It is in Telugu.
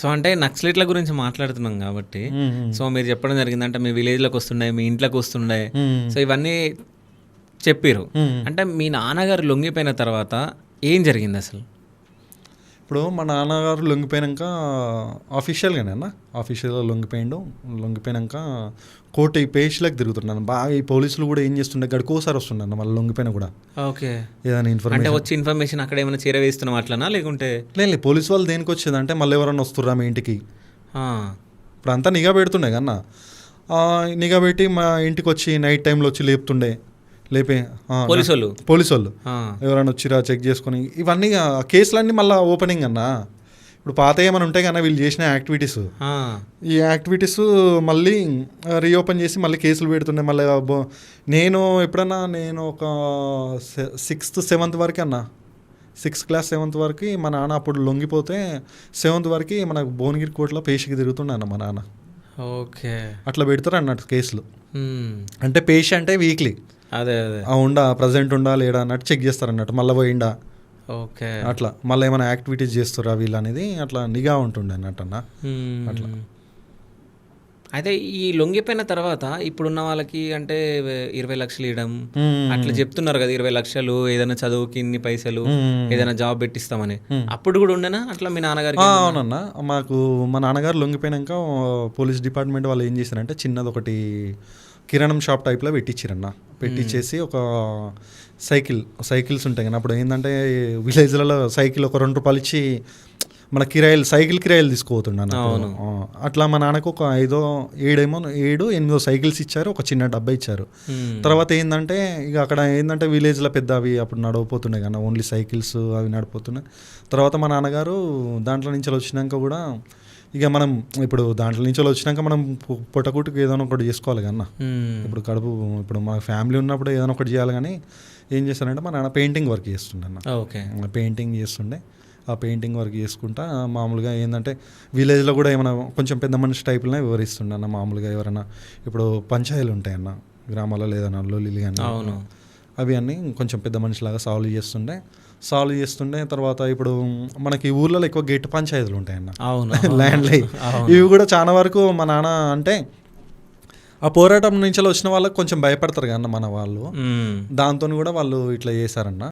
సో అంటే నక్సలైట్ల గురించి మాట్లాడుతున్నాం కాబట్టి సో మీరు చెప్పడం జరిగింది అంటే మీ విలేజ్లోకి వస్తుండే మీ ఇంట్లోకి వస్తుండే సో ఇవన్నీ చెప్పారు. అంటే మీ నాన్నగారు లొంగిపోయిన తర్వాత ఏం జరిగింది అసలు? ఇప్పుడు మా నాన్నగారు లొంగిపోయాక ఆఫీషియల్గానే ఆఫీషియల్గా లొంగిపోయాక కోర్టు ఈ పేషీలకు తిరుగుతున్నాను బాగా. ఈ పోలీసులు కూడా ఏం చేస్తుండే గడుకోసారి వస్తుండే మళ్ళీ లొంగిపోయినా కూడా. ఓకే, ఏదైనా అంటే వచ్చి ఇన్ఫర్మేషన్ అక్కడ ఏమైనా చేరవేస్తున్నాం అట్లనా లేకుంటే? లేదు, పోలీసు వాళ్ళు దేనికి వచ్చేదంటే మళ్ళీ ఎవరన్నా వస్తుర్రా మీ ఇంటికి. ఇప్పుడు అంతా నిఘా పెడుతుండే కన్నా, నిఘా పెట్టి మా ఇంటికి వచ్చి నైట్ టైంలో వచ్చి లేపే పోలీసు వాళ్ళు ఎవరైనా వచ్చిరా చెక్ చేసుకొని ఇవన్నీ కేసులన్నీ మళ్ళీ ఓపెనింగ్ అన్నా. ఇప్పుడు పాత ఏమైనా ఉంటాయి కన్నా వీళ్ళు చేసిన యాక్టివిటీస్, ఈ యాక్టివిటీస్ మళ్ళీ రీఓపెన్ చేసి మళ్ళీ కేసులు పెడుతుండే. మళ్ళీ నేను ఒక 6th 7th వరకు అన్నా, 6th క్లాస్ 7th వరకు మా నాన్న అప్పుడు లొంగిపోతే 7th వరకు మన భువనగిరి కోర్టులో పేషికి తిరుగుతుండే అన్న మా నాన్న. ఓకే, అట్లా పెడతారు అన్నట్టు కేసులు. అంటే పేషి అంటే వీక్లీ అదే ప్రజెంట్ ఉండా లేడా అన్నట్టు చెక్ చేస్తారు అన్నట్టు, మళ్ళీ పోయిండా. ఓకే, అట్లా మళ్ళీ ఏమైనా యాక్టివిటీస్ చేస్తారా వీళ్ళు అనేది అట్లా నిఘా ఉంటుండే అన్నట్టు అన్న. అట్లా అయితే ఈ లొంగిపోయిన తర్వాత ఇప్పుడున్న వాళ్ళకి అంటే 20 లక్షలు ఇవ్వడం అట్లా చెప్తున్నారు కదా, 20 లక్షలు ఏదైనా చదువుకి ఇన్ని పైసలు ఏదైనా జాబ్ పెట్టిస్తామని. అప్పుడు కూడా ఉండేనా అట్లా మీ నాన్నగారికి? అవునన్నా, మాకు మా నాన్నగారు లొంగిపోయినాక పోలీస్ డిపార్ట్మెంట్ వాళ్ళు ఏం చేశారంటే చిన్నది ఒకటి కిరాణం షాప్ టైప్లో పెట్టించారన్న. పెట్టించేసి ఒక సైకిల్స్ ఉంటాయి కానీ అప్పుడు ఏంటంటే విలేజ్లలో సైకిల్ ఒక 2 రూపాయలు ఇచ్చి మన సైకిల్ కిరాయిలు తీసుకోపోతున్నాను. అట్లా మా నాన్నకు ఒక 7-8 సైకిల్స్ ఇచ్చారు, ఒక చిన్న డబ్బా ఇచ్చారు. తర్వాత ఏంటంటే ఇక అక్కడ ఏంటంటే విలేజ్లో పెద్ద అవి అప్పుడు నడవపోతుండే కానీ ఓన్లీ సైకిల్స్ అవి నడిపోతున్నాయి. తర్వాత మా నాన్నగారు దాంట్లో నుంచి వచ్చినాక కూడా ఇక మనం ఇప్పుడు దాంట్లో నుంచి వచ్చినాక మనం పొట్టకూటికి ఏదైనా ఒకటి చేసుకోవాలి కన్నా. ఇప్పుడు మా ఫ్యామిలీ ఉన్నప్పుడు ఏదైనా ఒకటి చేయాలి కానీ ఏం చేస్తానంటే మా నాన్న పెయింటింగ్ వర్క్ చేస్తుండే అన్న. ఓకే, పెయింటింగ్ చేస్తుండే. ఆ పెయింటింగ్ వర్క్ చేసుకుంటా మామూలుగా ఏంటంటే విలేజ్లో కూడా ఏమైనా కొంచెం పెద్ద మనిషి టైపులనే వివరిస్తుండే అన్న. మామూలుగా ఎవరైనా ఇప్పుడు పంచాయతీలు ఉంటాయన్న గ్రామాల్లో లేదన్నా లొల్లి కానీ అవి అన్నీ కొంచెం పెద్ద మనిషిలాగా సాల్వ్ చేస్తుండే. తర్వాత ఇప్పుడు మనకి ఊర్లలో ఎక్కువ గేట్ పంచాయతీలు ఉంటాయన్న, ల్యాండ్ లై. ఇవి కూడా చాలా వరకు మా నాన్న అంటే ఆ పోరాటం నుంచి వచ్చిన వాళ్ళకి కొంచెం భయపడతారు కన్నా మన వాళ్ళు. దాంతో కూడా వాళ్ళు ఇట్లా చేశారన్న.